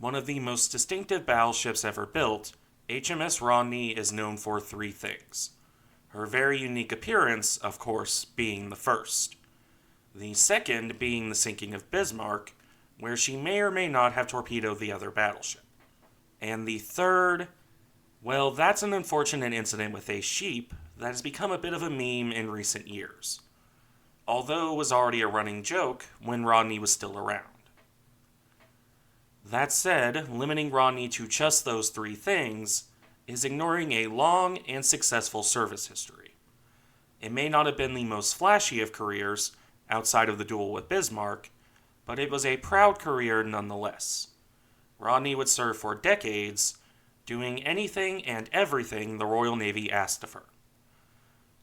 One of the most distinctive battleships ever built, HMS Rodney is known for three things. Her very unique appearance, of course, being the first. The second being the sinking of Bismarck, where she may or may not have torpedoed the other battleship. And the third, well, that's an unfortunate incident with a sheep that has become a bit of a meme in recent years, although it was already a running joke when Rodney was still around. That said, limiting Rodney to just those three things is ignoring a long and successful service history. It may not have been the most flashy of careers outside of the duel with Bismarck, but it was a proud career nonetheless. Rodney would serve for decades, doing anything and everything the Royal Navy asked of her,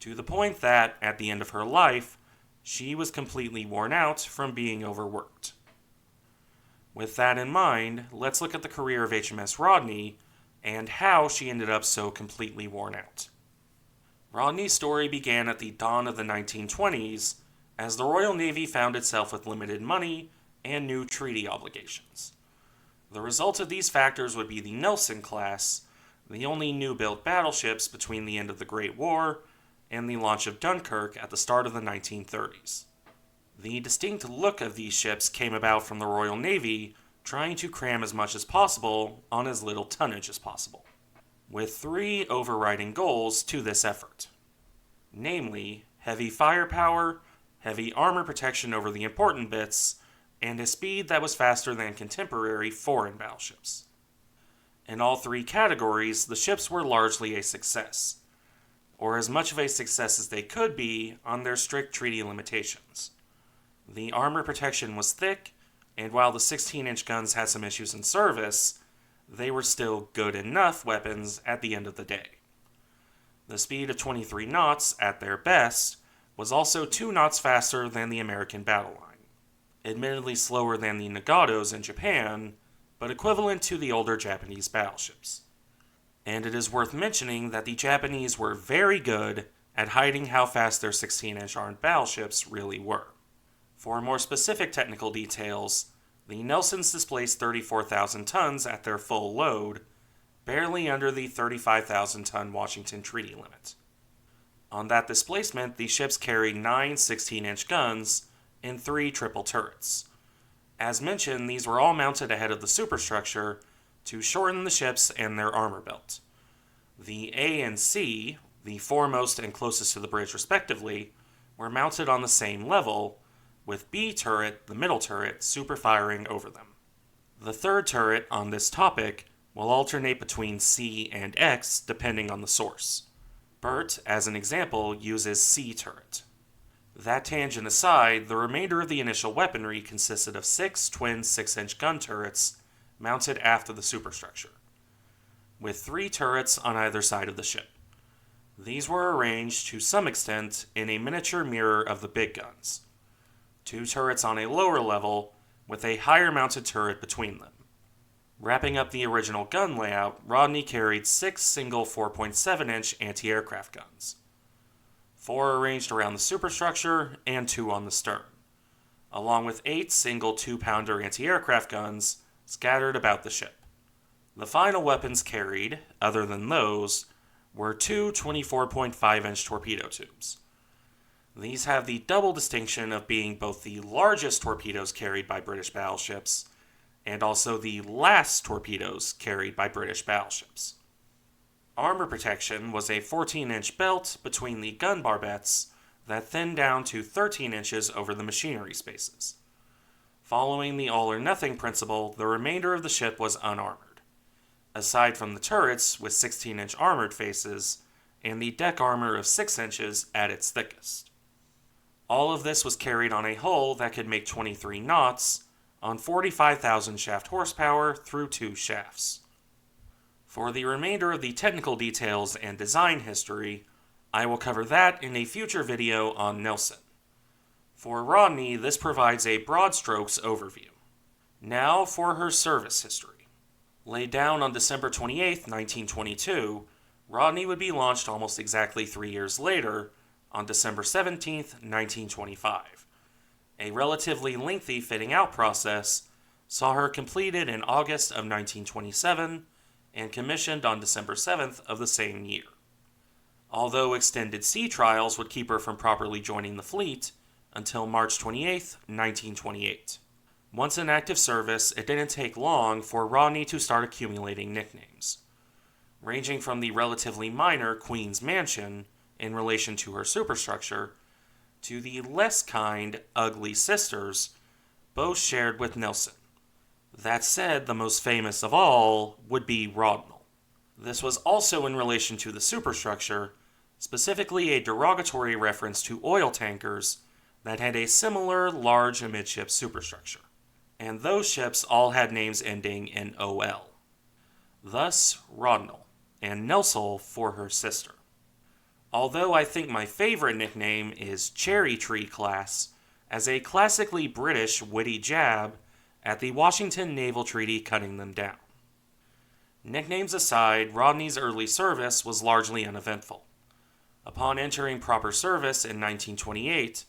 to the point that, at the end of her life, she was completely worn out from being overworked. With that in mind, let's look at the career of HMS Rodney and how she ended up so completely worn out. Rodney's story began at the dawn of the 1920s as the Royal Navy found itself with limited money and new treaty obligations. The result of these factors would be the Nelson class, the only new-built battleships between the end of the Great War and the launch of Dunkirk at the start of the 1930s. The distinct look of these ships came about from the Royal Navy trying to cram as much as possible on as little tonnage as possible, with three overriding goals to this effort. Namely, heavy firepower, heavy armor protection over the important bits, and a speed that was faster than contemporary foreign battleships. In all three categories, the ships were largely a success, or as much of a success as they could be on their strict treaty limitations. The armor protection was thick, and while the 16-inch guns had some issues in service, they were still good enough weapons at the end of the day. The speed of 23 knots, at their best, was also 2 knots faster than the American battle line. Admittedly slower than the Nagatos in Japan, but equivalent to the older Japanese battleships. And it is worth mentioning that the Japanese were very good at hiding how fast their 16-inch armed battleships really were. For more specific technical details, the Nelsons displaced 34,000 tons at their full load, barely under the 35,000-ton Washington Treaty limit. On that displacement, the ships carried 9 16-inch guns and 3 triple turrets. As mentioned, these were all mounted ahead of the superstructure to shorten the ships and their armor belt. The A and C, the foremost and closest to the bridge respectively, were mounted on the same level, with B turret, the middle turret, super-firing over them. The third turret on this topic will alternate between C and X depending on the source. Burt, as an example, uses C turret. That tangent aside, the remainder of the initial weaponry consisted of 6 twin 6-inch gun turrets mounted after the superstructure, with 3 turrets on either side of the ship. These were arranged to some extent in a miniature mirror of the big guns. 2 turrets on a lower level, with a higher mounted turret between them. Wrapping up the original gun layout, Rodney carried 6 single 4.7-inch anti-aircraft guns. 4 arranged around the superstructure, and 2 on the stern, along with 8 single 2-pounder anti-aircraft guns scattered about the ship. The final weapons carried, other than those, were 2 24.5-inch torpedo tubes. These have the double distinction of being both the largest torpedoes carried by British battleships and also the last torpedoes carried by British battleships. Armor protection was a 14-inch belt between the gun barbettes that thinned down to 13 inches over the machinery spaces. Following the all-or-nothing principle, the remainder of the ship was unarmored, aside from the turrets with 16-inch armored faces and the deck armor of 6 inches at its thickest. All of this was carried on a hull that could make 23 knots on 45,000 shaft horsepower through 2 shafts. For the remainder of the technical details and design history, I will cover that in a future video on Nelson. For Rodney, this provides a broad strokes overview. Now for her service history. Laid down on December 28, 1922, Rodney would be launched almost exactly 3 years later, on December 17, 1925. A relatively lengthy fitting out process, saw her completed in August of 1927 and commissioned on December 7th of the same year. Although extended sea trials would keep her from properly joining the fleet until March 28, 1928. Once in active service, it didn't take long for Rodney to start accumulating nicknames, ranging from the relatively minor Queen's Mansion in relation to her superstructure to the less kind Ugly Sisters, both shared with Nelson. That said, the most famous of all would be Rodney. This was also in relation to the superstructure, specifically a derogatory reference to oil tankers that had a similar large amidship superstructure, and those ships all had names ending in OL. Thus, Rodney, and Nelsel for her sister. Although I think my favorite nickname is Cherry Tree Class, as a classically British witty jab at the Washington Naval Treaty cutting them down. Nicknames aside, Rodney's early service was largely uneventful. Upon entering proper service in 1928,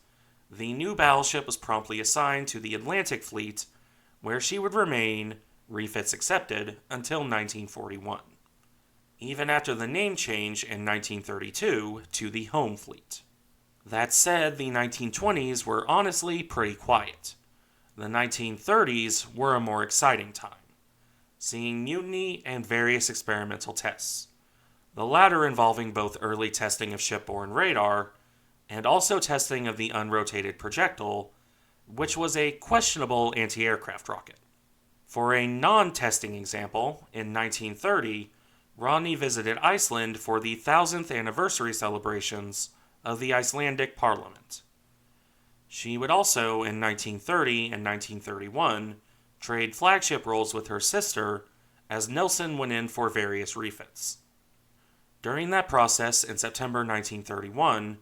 the new battleship was promptly assigned to the Atlantic Fleet, where she would remain, refits accepted, until 1941. Even after the name change in 1932 to the Home Fleet. That said, the 1920s were honestly pretty quiet. The 1930s were a more exciting time, seeing mutiny and various experimental tests, the latter involving both early testing of shipborne radar and also testing of the unrotated projectile, which was a questionable anti-aircraft rocket. For a non-testing example, in 1930, Rodney visited Iceland for the 1000th anniversary celebrations of the Icelandic Parliament. She would also, in 1930 and 1931, trade flagship roles with her sister as Nelson went in for various refits. During that process, in September 1931,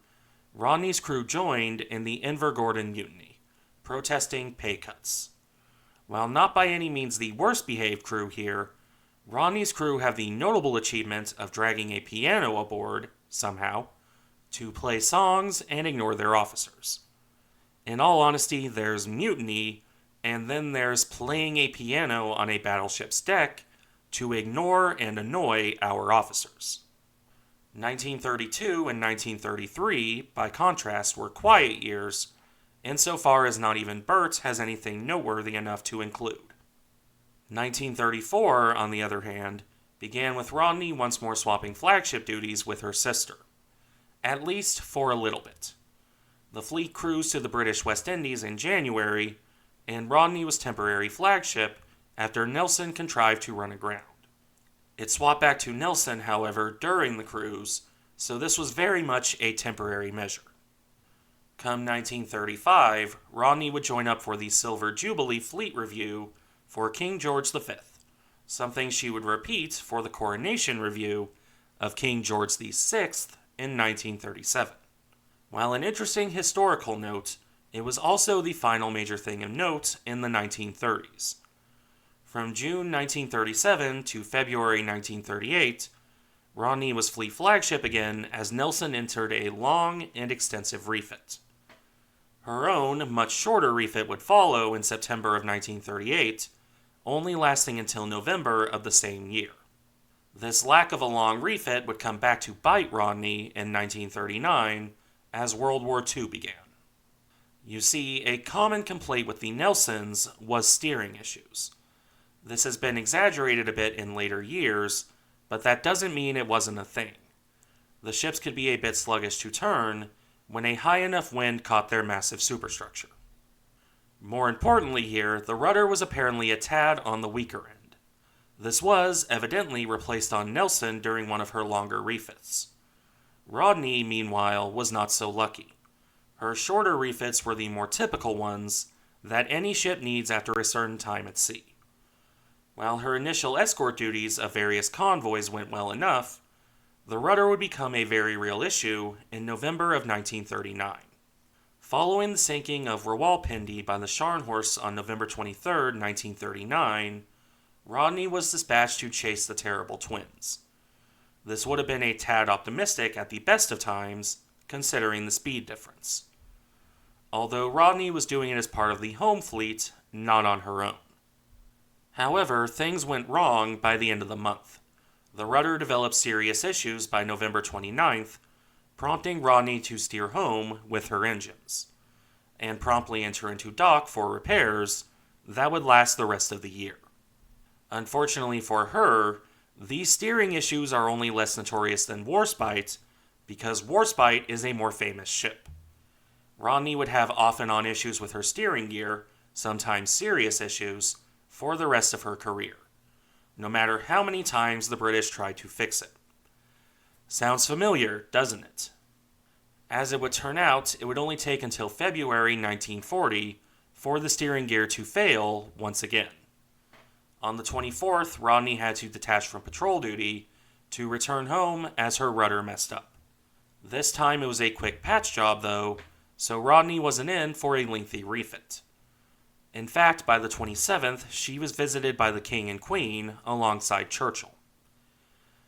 Rodney's crew joined in the Invergordon Mutiny, protesting pay cuts. While not by any means the worst behaved crew here, Rodney's crew have the notable achievement of dragging a piano aboard, somehow, to play songs and ignore their officers. In all honesty, there's mutiny, and then there's playing a piano on a battleship's deck to ignore and annoy our officers. 1932 and 1933, by contrast, were quiet years, insofar as not even Bert has anything noteworthy enough to include. 1934, on the other hand, began with Rodney once more swapping flagship duties with her sister, at least for a little bit. The fleet cruised to the British West Indies in January, and Rodney was temporary flagship after Nelson contrived to run aground. It swapped back to Nelson, however, during the cruise, so this was very much a temporary measure. Come 1935, Rodney would join up for the Silver Jubilee Fleet Review for King George V, something she would repeat for the Coronation Review of King George VI in 1937. While an interesting historical note, it was also the final major thing of note in the 1930s. From June 1937 to February 1938, Rodney was fleet flagship again as Nelson entered a long and extensive refit. Her own, much shorter refit would follow in September of 1938, only lasting until November of the same year. This lack of a long refit would come back to bite Rodney in 1939 as World War II began. You see, a common complaint with the Nelsons was steering issues. This has been exaggerated a bit in later years, but that doesn't mean it wasn't a thing. The ships could be a bit sluggish to turn when a high enough wind caught their massive superstructure. More importantly here, the rudder was apparently a tad on the weaker end. This was, evidently, replaced on Nelson during one of her longer refits. Rodney, meanwhile, was not so lucky. Her shorter refits were the more typical ones that any ship needs after a certain time at sea. While her initial escort duties of various convoys went well enough, the rudder would become a very real issue in November of 1939. Following the sinking of Rawalpindi by the Scharnhorst on November 23, 1939, Rodney was dispatched to chase the terrible twins. This would have been a tad optimistic at the best of times, considering the speed difference. Although Rodney was doing it as part of the home fleet, not on her own. However, things went wrong by the end of the month. The rudder developed serious issues by November 29th, prompting Rodney to steer home with her engines, and promptly enter into dock for repairs that would last the rest of the year. Unfortunately for her, these steering issues are only less notorious than Warspite, because Warspite is a more famous ship. Rodney would have off and on issues with her steering gear, sometimes serious issues, for the rest of her career, no matter how many times the British tried to fix it. Sounds familiar, doesn't it? As it would turn out, it would only take until February 1940 for the steering gear to fail once again. On the 24th, Rodney had to detach from patrol duty to return home as her rudder messed up. This time it was a quick patch job though, so Rodney wasn't in for a lengthy refit. In fact, by the 27th, she was visited by the King and Queen alongside Churchill.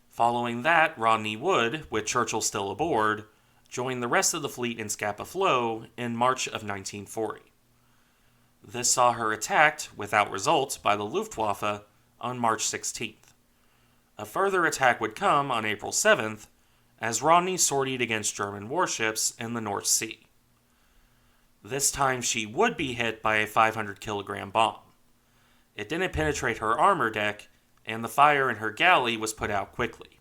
Following that, Rodney would, with Churchill still aboard, join the rest of the fleet in Scapa Flow in March of 1940. This saw her attacked, without result, by the Luftwaffe on March 16th. A further attack would come on April 7th, as Rodney sortied against German warships in the North Sea. This time she would be hit by a 500-kilogram bomb. It didn't penetrate her armor deck, and the fire in her galley was put out quickly.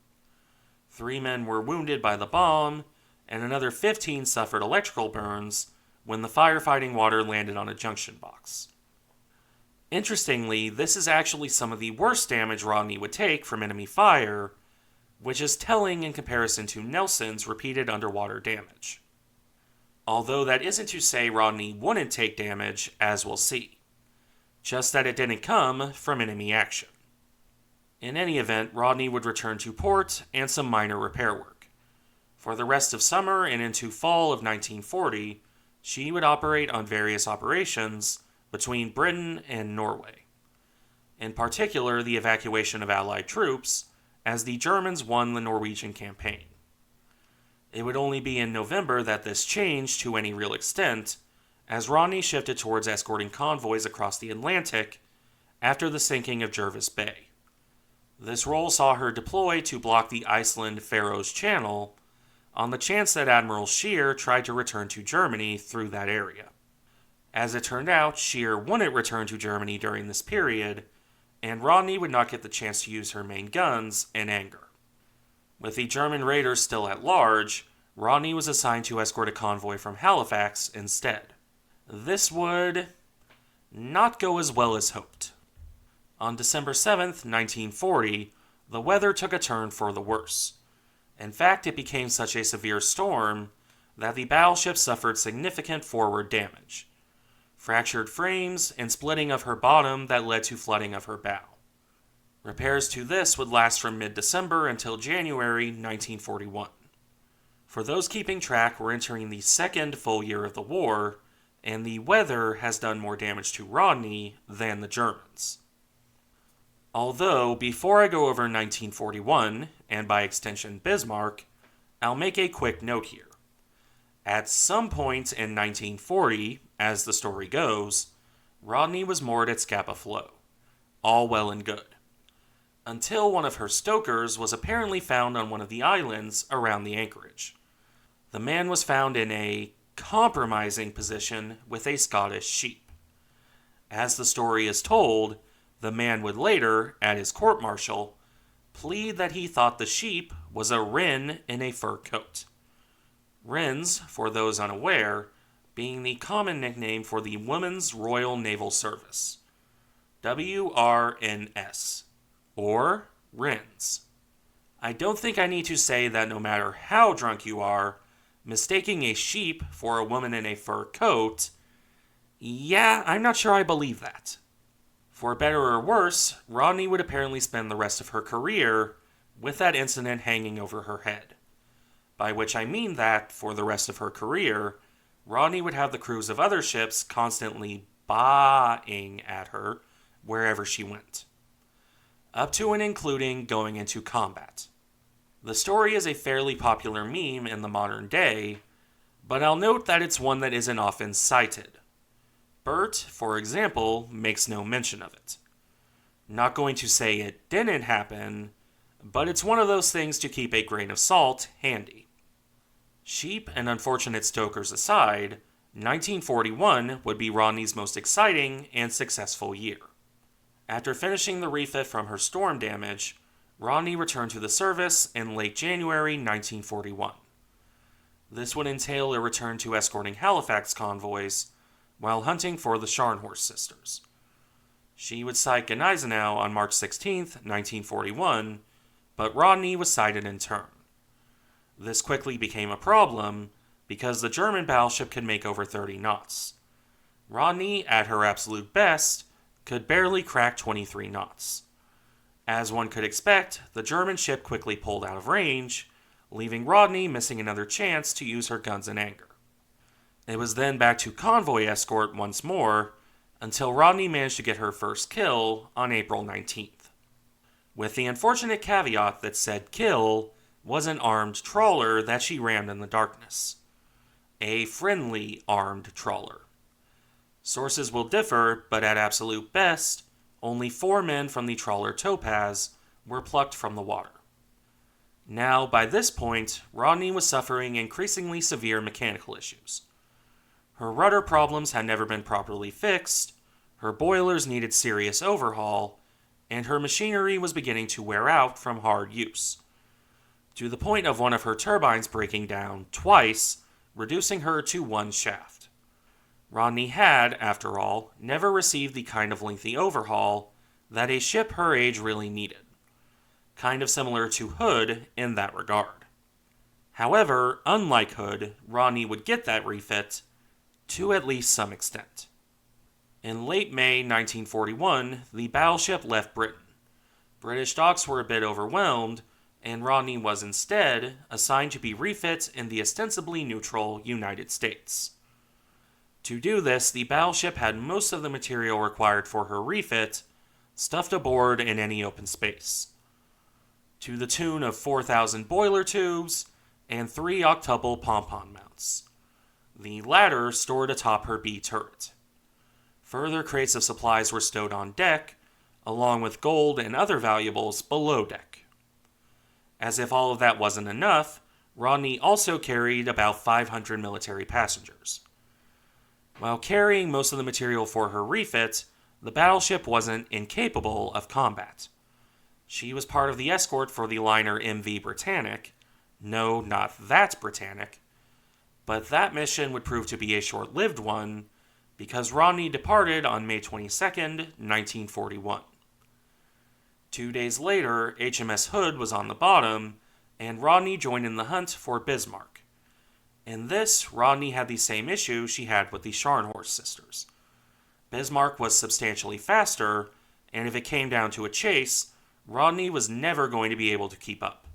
3 men were wounded by the bomb, and another 15 suffered electrical burns when the firefighting water landed on a junction box. Interestingly, this is actually some of the worst damage Rodney would take from enemy fire, which is telling in comparison to Nelson's repeated underwater damage. Although that isn't to say Rodney wouldn't take damage, as we'll see. Just that it didn't come from enemy action. In any event, Rodney would return to port and some minor repair work. For the rest of summer and into fall of 1940, she would operate on various operations between Britain and Norway. In particular, the evacuation of Allied troops, as the Germans won the Norwegian campaign. It would only be in November that this changed to any real extent, as Rodney shifted towards escorting convoys across the Atlantic after the sinking of Jervis Bay. This role saw her deploy to block the Iceland-Faroes Channel on the chance that Admiral Scheer tried to return to Germany through that area. As it turned out, Scheer wouldn't return to Germany during this period, and Rodney would not get the chance to use her main guns in anger. With the German raiders still at large, Rodney was assigned to escort a convoy from Halifax instead. This would not go as well as hoped. On December 7th, 1940, the weather took a turn for the worse. In fact, it became such a severe storm that the battleship suffered significant forward damage. Fractured frames and splitting of her bottom that led to flooding of her bow. Repairs to this would last from mid-December until January 1941. For those keeping track, we're entering the second full year of the war, and the weather has done more damage to Rodney than the Germans. Although, before I go over 1941, and by extension Bismarck, I'll make a quick note here. At some point in 1940, as the story goes, Rodney was moored at Scapa Flow. All well and good. Until one of her stokers was apparently found on one of the islands around the anchorage. The man was found in a compromising position with a Scottish sheep. As the story is told, the man would later, at his court-martial, plead that he thought the sheep was a wren in a fur coat. Wrens, for those unaware, being the common nickname for the Women's Royal Naval Service. WRNS. Or wrens. I don't think I need to say that no matter how drunk you are, mistaking a sheep for a woman in a fur coat, yeah, I'm not sure I believe that. For better or worse, Rodney would apparently spend the rest of her career with that incident hanging over her head. By which I mean that, for the rest of her career, Rodney would have the crews of other ships constantly baaing at her wherever she went. Up to and including going into combat. The story is a fairly popular meme in the modern day, but I'll note that it's one that isn't often cited. Bert, for example, makes no mention of it. Not going to say it didn't happen, but it's one of those things to keep a grain of salt handy. Sheep and unfortunate stokers aside, 1941 would be Rodney's most exciting and successful year. After finishing the refit from her storm damage, Rodney returned to the service in late January 1941. This would entail a return to escorting Halifax convoys while hunting for the Scharnhorst sisters. She would sight Gneisenau on March 16, 1941, but Rodney was sighted in turn. This quickly became a problem because the German battleship could make over 30 knots. Rodney, at her absolute best, could barely crack 23 knots. As one could expect, the German ship quickly pulled out of range, leaving Rodney missing another chance to use her guns in anger. It was then back to convoy escort once more, until Rodney managed to get her first kill on April 19th. With the unfortunate caveat that said kill was an armed trawler that she rammed in the darkness. A friendly armed trawler. Sources will differ, but at absolute best, only 4 men from the trawler Topaz were plucked from the water. Now, by this point, Rodney was suffering increasingly severe mechanical issues. Her rudder problems had never been properly fixed, her boilers needed serious overhaul, and her machinery was beginning to wear out from hard use, to the point of one of her turbines breaking down twice, reducing her to one shaft. Rodney had, after all, never received the kind of lengthy overhaul that a ship her age really needed. Kind of similar to Hood in that regard. However, unlike Hood, Rodney would get that refit to at least some extent. In late May 1941, the battleship left Britain. British docks were a bit overwhelmed, and Rodney was instead assigned to be refit in the ostensibly neutral United States. To do this, the battleship had most of the material required for her refit stuffed aboard in any open space, to the tune of 4,000 boiler tubes and 3 octuple pom-pom mounts, the latter stored atop her B turret. Further crates of supplies were stowed on deck, along with gold and other valuables below deck. As if all of that wasn't enough, Rodney also carried about 500 military passengers. While carrying most of the material for her refit, the battleship wasn't incapable of combat. She was part of the escort for the liner MV Britannic. No, not that Britannic. But that mission would prove to be a short-lived one, because Rodney departed on May 22, 1941. 2 days later, HMS Hood was on the bottom, and Rodney joined in the hunt for Bismarck. In this, Rodney had the same issue she had with the Scharnhorst sisters. Bismarck was substantially faster, and if it came down to a chase, Rodney was never going to be able to keep up.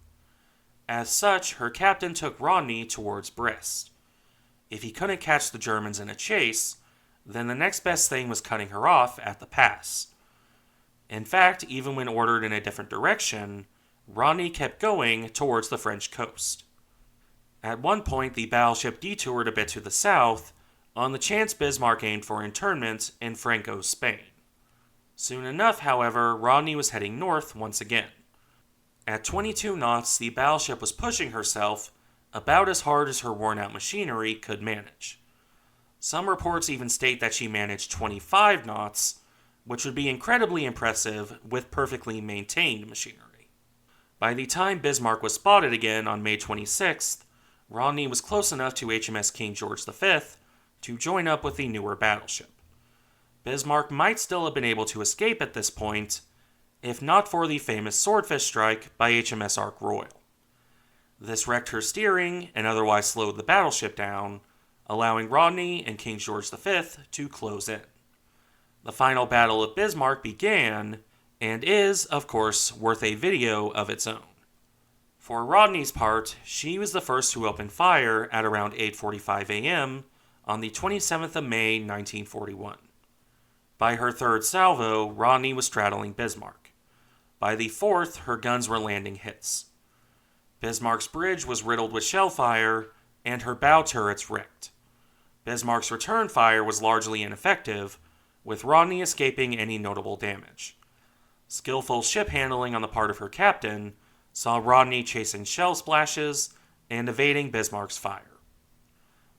As such, her captain took Rodney towards Brest. If he couldn't catch the Germans in a chase, then the next best thing was cutting her off at the pass. In fact, even when ordered in a different direction, Rodney kept going towards the French coast. At one point, the battleship detoured a bit to the south, on the chance Bismarck aimed for internment in Franco, Spain. Soon enough, however, Rodney was heading north once again. At 22 knots, the battleship was pushing herself about as hard as her worn-out machinery could manage. Some reports even state that she managed 25 knots, which would be incredibly impressive with perfectly maintained machinery. By the time Bismarck was spotted again on May 26th, Rodney was close enough to HMS King George V to join up with the newer battleship. Bismarck might still have been able to escape at this point, if not for the famous swordfish strike by HMS Ark Royal. This wrecked her steering and otherwise slowed the battleship down, allowing Rodney and King George V to close in. The final Battle of Bismarck began, and is, of course, worth a video of its own. For Rodney's part, she was the first to open fire at around 8:45 a.m. on the 27th of May, 1941. By her third salvo, Rodney was straddling Bismarck. By the fourth, her guns were landing hits. Bismarck's bridge was riddled with shell fire, and her bow turrets wrecked. Bismarck's return fire was largely ineffective, with Rodney escaping any notable damage. Skillful ship handling on the part of her captain saw Rodney chasing shell splashes and evading Bismarck's fire.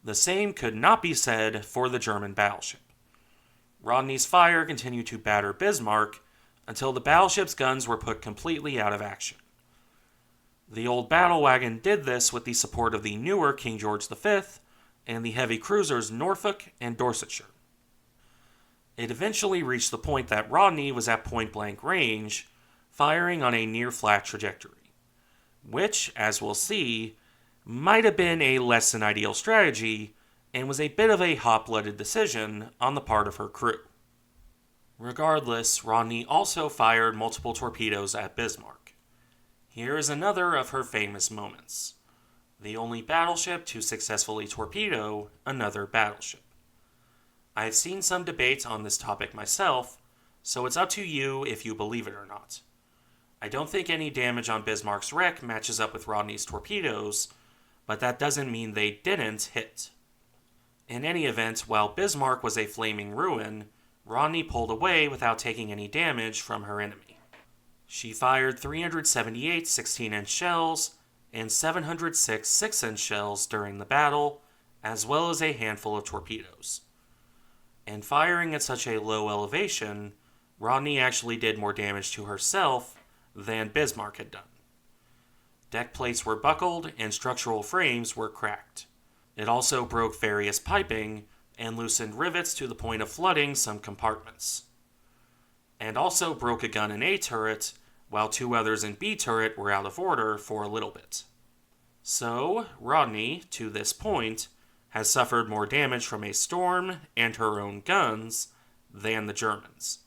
The same could not be said for the German battleship. Rodney's fire continued to batter Bismarck until the battleship's guns were put completely out of action. The old battle wagon did this with the support of the newer King George V and the heavy cruisers Norfolk and Dorsetshire. It eventually reached the point that Rodney was at point-blank range, firing on a near-flat trajectory, which, as we'll see, might have been a less than ideal strategy and was a bit of a hot-blooded decision on the part of her crew. Regardless, Rodney also fired multiple torpedoes at Bismarck. Here is another of her famous moments: the only battleship to successfully torpedo another battleship. I've seen some debate on this topic myself, so it's up to you if you believe it or not. I don't think any damage on Bismarck's wreck matches up with Rodney's torpedoes, but that doesn't mean they didn't hit. In any event, while Bismarck was a flaming ruin, Rodney pulled away without taking any damage from her enemy. She fired 378 16-inch shells and 706 6-inch shells during the battle, as well as a handful of torpedoes. And firing at such a low elevation, Rodney actually did more damage to herself than Bismarck had done. Deck plates were buckled and structural frames were cracked. It also broke various piping and loosened rivets to the point of flooding some compartments. And also broke a gun in A turret, while two others in B turret were out of order for a little bit. So, Rodney, to this point, has suffered more damage from a storm and her own guns than the Germans.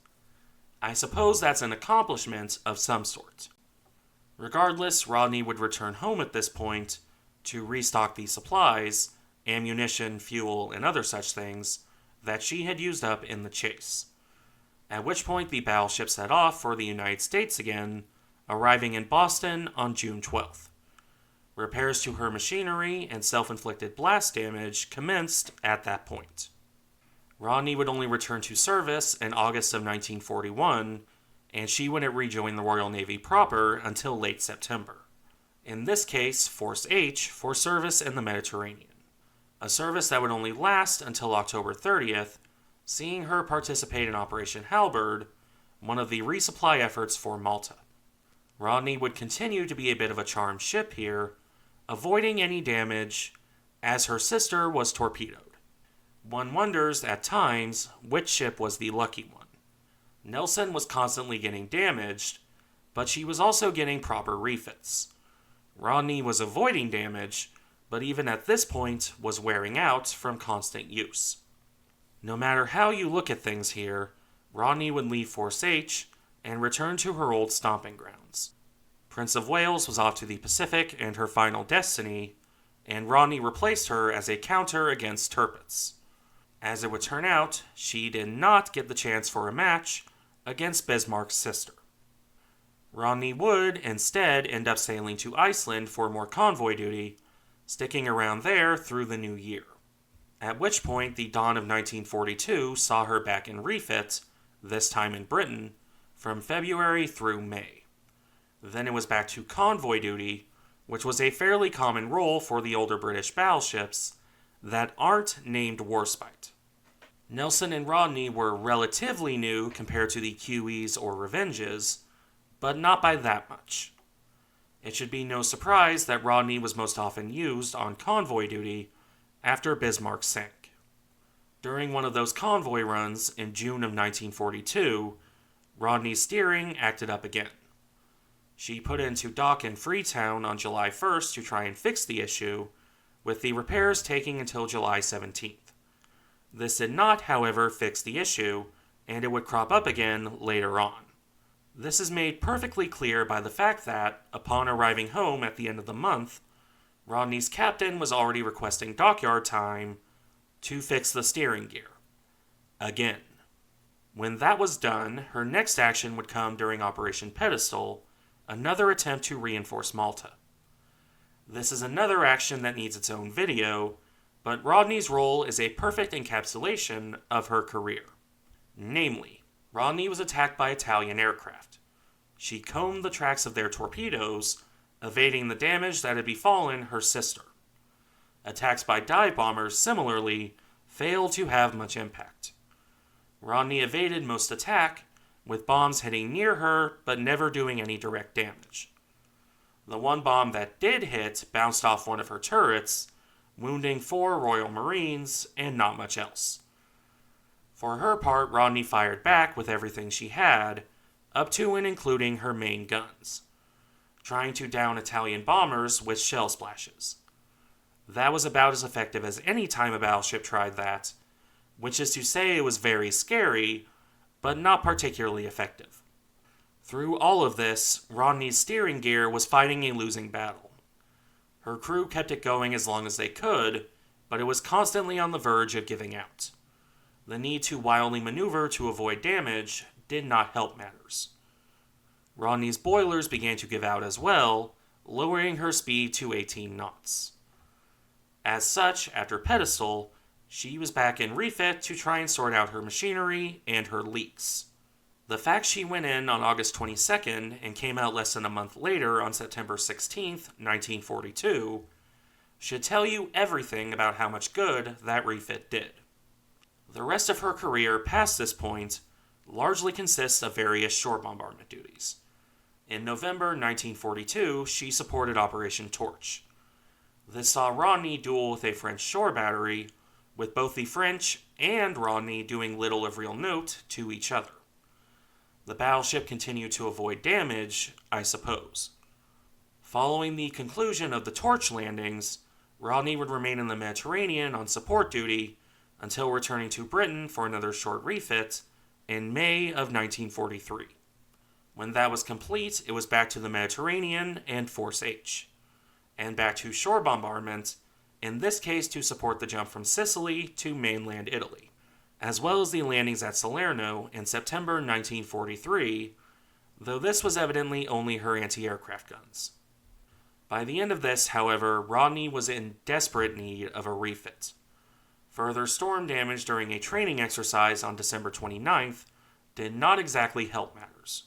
I suppose that's an accomplishment of some sort. Regardless, Rodney would return home at this point to restock the supplies, ammunition, fuel, and other such things that she had used up in the chase. At which point the battleship set off for the United States again, arriving in Boston on June 12th. Repairs to her machinery and self-inflicted blast damage commenced at that point. Rodney would only return to service in August of 1941, and she wouldn't rejoin the Royal Navy proper until late September. In this case, Force H for service in the Mediterranean. A service that would only last until October 30th, seeing her participate in Operation Halberd, one of the resupply efforts for Malta. Rodney would continue to be a bit of a charmed ship here, avoiding any damage, as her sister was torpedoed. One wonders, at times, which ship was the lucky one. Nelson was constantly getting damaged, but she was also getting proper refits. Rodney was avoiding damage, but even at this point was wearing out from constant use. No matter how you look at things here, Rodney would leave Force H and return to her old stomping grounds. Prince of Wales was off to the Pacific and her final destiny, and Rodney replaced her as a counter against Tirpitz. As it would turn out, she did not get the chance for a match against Bismarck's sister. Rodney would, instead, end up sailing to Iceland for more convoy duty, sticking around there through the new year. At which point, the dawn of 1942 saw her back in refit, this time in Britain, from February through May. Then it was back to convoy duty, which was a fairly common role for the older British battleships that aren't named Warspite. Nelson and Rodney were relatively new compared to the QEs or Revenges, but not by that much. It should be no surprise that Rodney was most often used on convoy duty after Bismarck sank. During one of those convoy runs in June of 1942, Rodney's steering acted up again. She put into dock in Freetown on July 1st to try and fix the issue, with the repairs taking until July 17th. This did not, however, fix the issue, and it would crop up again later on. This is made perfectly clear by the fact that, upon arriving home at the end of the month, Rodney's captain was already requesting dockyard time to fix the steering gear. Again. When that was done, her next action would come during Operation Pedestal, another attempt to reinforce Malta. This is another action that needs its own video, but Rodney's role is a perfect encapsulation of her career. Namely, Rodney was attacked by Italian aircraft. she combed the tracks of their torpedoes, evading the damage that had befallen her sister. Attacks by dive bombers, similarly, failed to have much impact. Rodney evaded most attack, with bombs hitting near her but never doing any direct damage. The one bomb that did hit bounced off one of her turrets, wounding 4 Royal Marines and not much else. For her part, Rodney fired back with everything she had, up to and including her main guns, trying to down Italian bombers with shell splashes. That was about as effective as any time a battleship tried that, which is to say it was very scary, but not particularly effective. Through all of this, Rodney's steering gear was fighting a losing battle. Her crew kept it going as long as they could, but it was constantly on the verge of giving out. The need to wildly maneuver to avoid damage did not help matters. Rodney's boilers began to give out as well, lowering her speed to 18 knots. As such, after Pedestal, she was back in refit to try and sort out her machinery and her leaks. The fact she went in on August 22nd and came out less than a month later on September 16th, 1942, should tell you everything about how much good that refit did. The rest of her career past this point largely consists of various shore bombardment duties. In November 1942, she supported Operation Torch. This saw Rodney duel with a French shore battery, with both the French and Rodney doing little of real note to each other. The battleship continued to avoid damage, I suppose. Following the conclusion of the Torch landings, Rodney would remain in the Mediterranean on support duty until returning to Britain for another short refit in May of 1943. When that was complete, it was back to the Mediterranean and Force H, and back to shore bombardment, in this case to support the jump from Sicily to mainland Italy, as well as the landings at Salerno in September 1943, though this was evidently only her anti-aircraft guns. By the end of this, however, Rodney was in desperate need of a refit. Further storm damage during a training exercise on December 29th did not exactly help matters.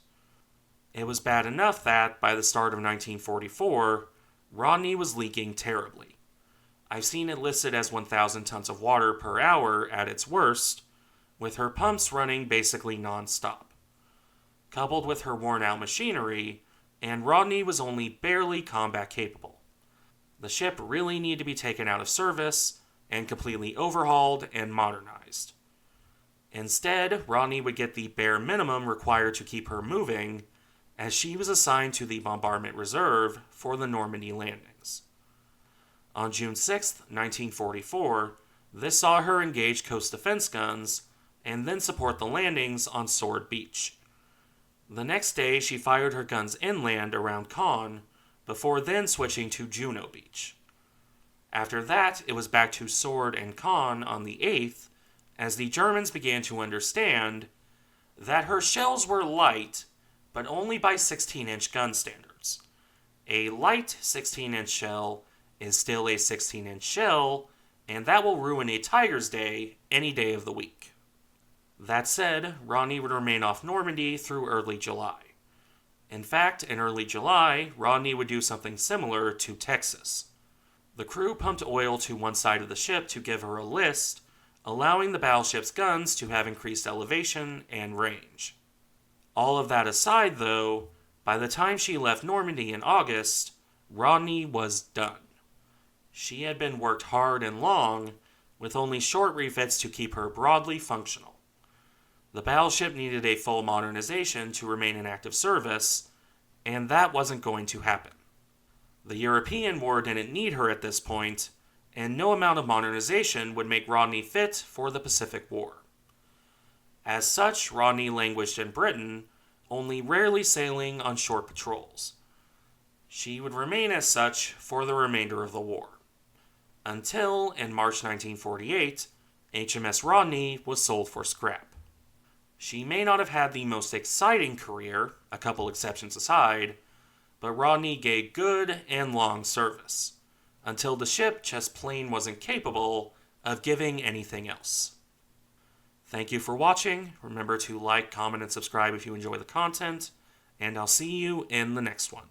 It was bad enough that, by the start of 1944, Rodney was leaking terribly. I've seen it listed as 1,000 tons of water per hour at its worst, with her pumps running basically non-stop. Coupled with her worn-out machinery, and Rodney was only barely combat capable. The ship really needed to be taken out of service and completely overhauled and modernized. Instead, Rodney would get the bare minimum required to keep her moving, as she was assigned to the Bombardment Reserve for the Normandy landings. On June 6, 1944, this saw her engage coast defense guns and then support the landings on Sword Beach. The next day, she fired her guns inland around Caen, before then switching to Juno Beach. After that, it was back to Sword and Caen on the 8th, as the Germans began to understand that her shells were light, but only by 16-inch gun standards. A light 16-inch shell is still a 16-inch shell, and that will ruin a Tiger's Day any day of the week. That said, Rodney would remain off Normandy through early July. In fact, in early July, Rodney would do something similar to Texas. The crew pumped oil to one side of the ship to give her a list, allowing the battleship's guns to have increased elevation and range. All of that aside, though, by the time she left Normandy in August, Rodney was done. She had been worked hard and long, with only short refits to keep her broadly functional. The battleship needed a full modernization to remain in active service, and that wasn't going to happen. The European War didn't need her at this point, and no amount of modernization would make Rodney fit for the Pacific War. As such, Rodney languished in Britain, only rarely sailing on short patrols. She would remain as such for the remainder of the war. Until, in March 1948, HMS Rodney was sold for scrap. She may not have had the most exciting career, a couple exceptions aside, but Rodney gave good and long service, until the ship just plain wasn't capable of giving anything else. Thank you for watching. Remember to like, comment, and subscribe if you enjoy the content, and I'll see you in the next one.